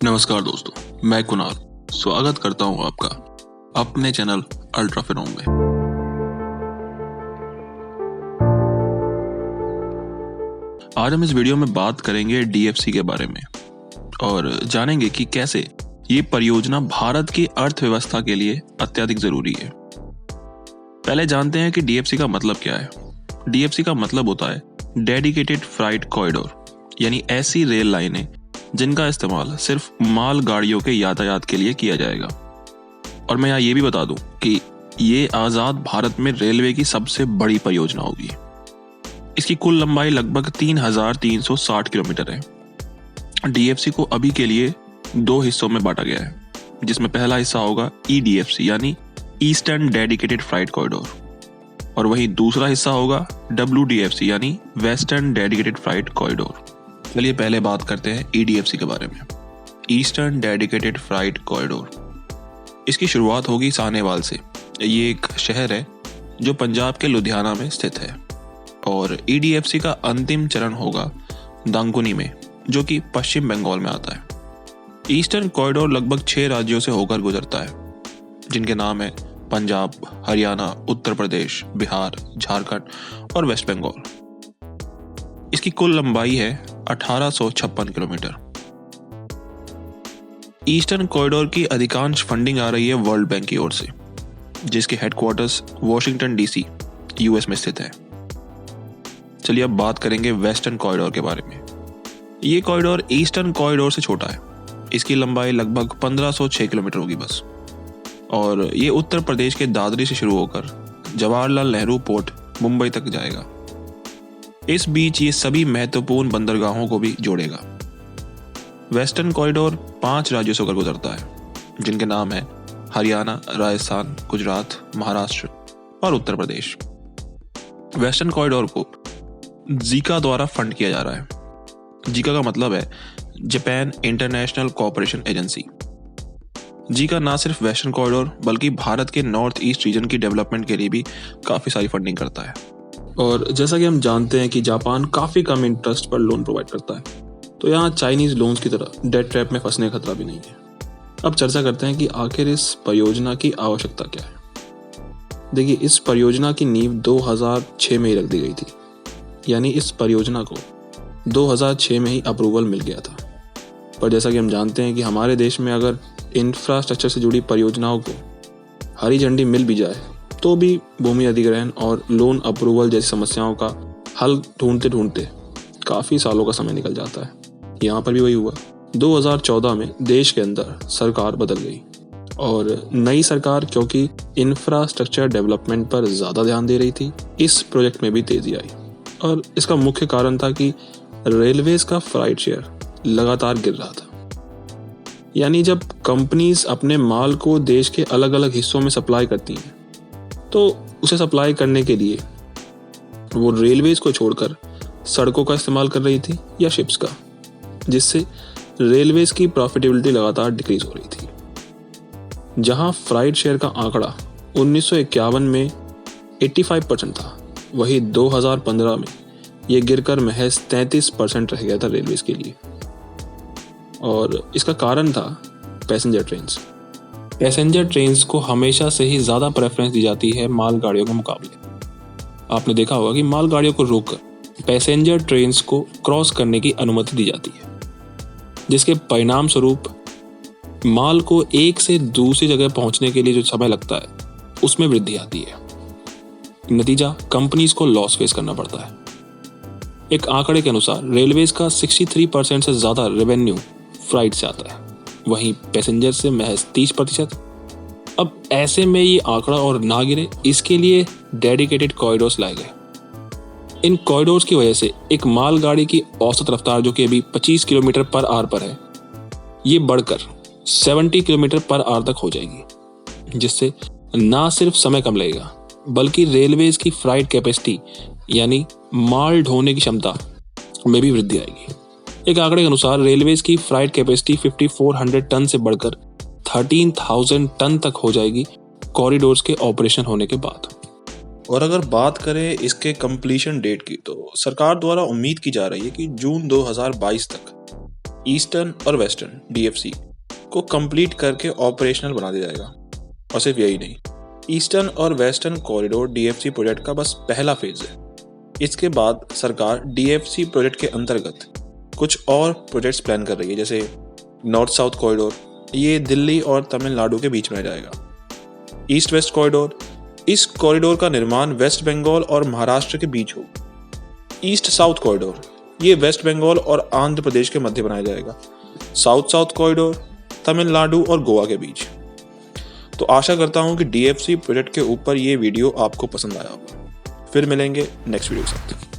नमस्कार दोस्तों, मैं कुणाल स्वागत करता हूं आपका अपने चैनल अल्ट्रा फिनोम में। आज हम इस वीडियो में बात करेंगे डीएफसी के बारे में और जानेंगे कि कैसे ये परियोजना भारत की अर्थव्यवस्था के लिए अत्यधिक जरूरी है। पहले जानते हैं कि डीएफसी का मतलब क्या है। डीएफसी का मतलब होता है डेडिकेटेड फ्राइट कॉरिडोर, यानी ऐसी रेल लाइनें जिनका इस्तेमाल सिर्फ माल गाड़ियों के यातायात के लिए किया जाएगा। और मैं यहाँ ये भी बता दूं कि ये आज़ाद भारत में रेलवे की सबसे बड़ी परियोजना होगी। इसकी कुल लंबाई लगभग 3,360 किलोमीटर है। डीएफसी को अभी के लिए 2 हिस्सों में बांटा गया है, जिसमें पहला हिस्सा होगा ईडीएफसी यानी ईस्टर्न डेडिकेटेड फ्राइट कॉरिडोर, और वहीं दूसरा हिस्सा होगा डब्ल्यूडीएफसी यानी वेस्टर्न डेडिकेटेड फ्राइट कॉरिडोर। चलिए पहले बात करते हैं ईडीएफसी के बारे में, ईस्टर्न डेडिकेटेड फ्राइट कॉरिडोर। इसकी शुरुआत होगी सानेवाल से। ये एक शहर है जो पंजाब के लुधियाना में स्थित है, और ईडीएफसी का अंतिम चरण होगा दांकुनी में, जो कि पश्चिम बंगाल में आता है। ईस्टर्न कॉरिडोर लगभग 6 राज्यों से होकर गुजरता है, जिनके नाम है पंजाब, हरियाणा, उत्तर प्रदेश, बिहार, झारखंड और वेस्ट बंगाल। इसकी कुल लंबाई है 1856 किलोमीटर। ईस्टर्न कॉरिडोर की अधिकांश फंडिंग आ रही है वर्ल्ड बैंक की ओर से, जिसके हेडक्वार्टर्स वॉशिंगटन डीसी यूएस में स्थित है। चलिए अब बात करेंगे वेस्टर्न कॉरिडोर के बारे में। ये कॉरिडोर ईस्टर्न कॉरिडोर से छोटा है। इसकी लंबाई लगभग 1506 किलोमीटर होगी बस, और ये उत्तर प्रदेश के दादरी से शुरू होकर जवाहरलाल नेहरू पोर्ट मुंबई तक जाएगा। इस बीच ये सभी महत्वपूर्ण बंदरगाहों को भी जोड़ेगा। वेस्टर्न कॉरिडोर 5 राज्यों से होकर गुजरता है, जिनके नाम है हरियाणा, राजस्थान, गुजरात, महाराष्ट्र और उत्तर प्रदेश। वेस्टर्न कॉरिडोर को जीका द्वारा फंड किया जा रहा है। जीका का मतलब है Japan international cooperation agency. Zika ना सिर्फ वेस्टर्न कॉरिडोर बल्कि भारत के नॉर्थ ईस्ट रीजन की डेवलपमेंट के लिए भी काफ़ी सारी फंडिंग करता है। और जैसा कि हम जानते हैं कि जापान काफ़ी कम इंटरेस्ट पर लोन प्रोवाइड करता है, तो यहाँ चाइनीज़ लोन्स की तरह डेट ट्रैप में फंसने का खतरा भी नहीं है। अब चर्चा करते हैं कि आखिर इस परियोजना की आवश्यकता क्या है। देखिए, इस परियोजना की नींव 2006 में ही रख दी गई थी, यानी इस परियोजना को 2006 में ही अप्रूवल मिल गया था। पर जैसा कि हम जानते हैं कि हमारे देश में अगर इंफ्रास्ट्रक्चर से जुड़ी परियोजनाओं को हरी झंडी मिल भी जाए तो भी भूमि अधिग्रहण और लोन अप्रूवल जैसी समस्याओं का हल ढूंढते ढूंढते काफ़ी सालों का समय निकल जाता है। यहाँ पर भी वही हुआ। 2014 में देश के अंदर सरकार बदल गई, और नई सरकार क्योंकि इंफ्रास्ट्रक्चर डेवलपमेंट पर ज़्यादा ध्यान दे रही थी, इस प्रोजेक्ट में भी तेज़ी आई। और इसका मुख्य कारण था कि रेलवेज का फ्राइट शेयर लगातार गिर रहा था। यानी जब कंपनीज अपने माल को देश के अलग अलग हिस्सों में सप्लाई करती हैं, तो उसे सप्लाई करने के लिए वो रेलवेज को छोड़कर सड़कों का इस्तेमाल कर रही थी या शिप्स का, जिससे रेलवेज की प्रॉफिटेबिलिटी लगातार डिक्रीज हो रही थी। जहां फ्राइट शेयर का आंकड़ा 1951 में 85% था, वही 2015 में यह गिरकर महज 33% रह गया था रेलवेज के लिए। और इसका कारण था पैसेंजर ट्रेन्स। पैसेंजर ट्रेन्स को हमेशा से ही ज़्यादा प्रेफरेंस दी जाती है मालगाड़ियों के मुकाबले। आपने देखा होगा कि मालगाड़ियों को रोककर पैसेंजर ट्रेन्स को क्रॉस करने की अनुमति दी जाती है, जिसके परिणाम स्वरूप माल को एक से दूसरी जगह पहुंचने के लिए जो समय लगता है उसमें वृद्धि आती है। नतीजा, कंपनीज को लॉस फेस करना पड़ता है। एक आंकड़े के अनुसार रेलवेज का 63% से ज़्यादा रेवेन्यू फ्राइट से आता है, वहीं पैसेंजर से महज 30%। अब ऐसे में ये आंकड़ा और ना गिरे, इसके लिए डेडिकेटेड कॉरिडोर्स लाए गए। इन कॉरिडोर्स की वजह से एक मालगाड़ी की औसत रफ्तार, जो कि अभी 25 किलोमीटर पर आवर पर है, ये बढ़कर 70 किलोमीटर पर आवर तक हो जाएगी, जिससे ना सिर्फ समय कम लगेगा बल्कि रेलवेज की फ्राइट कैपेसिटी यानी माल ढोने की क्षमता में भी वृद्धि आएगी। एक आंकड़े के अनुसार रेलवेज की फ्राइट कैपेसिटी 5400 टन से बढ़कर 13,000 टन तक हो जाएगी कॉरिडोर्स के ऑपरेशन होने के बाद। और अगर बात करें इसके कंप्लीशन डेट की, तो सरकार द्वारा उम्मीद की जा रही है कि जून 2022 तक ईस्टर्न और वेस्टर्न DFC को कंप्लीट करके ऑपरेशनल बना दिया जाएगा। और सिर्फ यही नहीं, ईस्टर्न और वेस्टर्न कॉरिडोर DFC प्रोजेक्ट का बस पहला फेज है। इसके बाद सरकार DFC प्रोजेक्ट के अंतर्गत कुछ और प्रोजेक्ट्स प्लान कर रही है, जैसे नॉर्थ साउथ कॉरिडोर, ये दिल्ली और तमिलनाडु के बीच में जाएगा। ईस्ट वेस्ट कॉरिडोर, इस कॉरिडोर का निर्माण वेस्ट बंगाल और महाराष्ट्र के बीच होगा। ईस्ट साउथ कॉरिडोर, ये वेस्ट बंगाल और आंध्र प्रदेश के मध्य बनाया जाएगा। साउथ साउथ कॉरिडोर, तमिलनाडु और गोवा के बीच। तो आशा करता हूँ कि DFC प्रोजेक्ट के ऊपर ये वीडियो आपको पसंद आया होगा। फिर मिलेंगे नेक्स्ट वीडियो के साथ।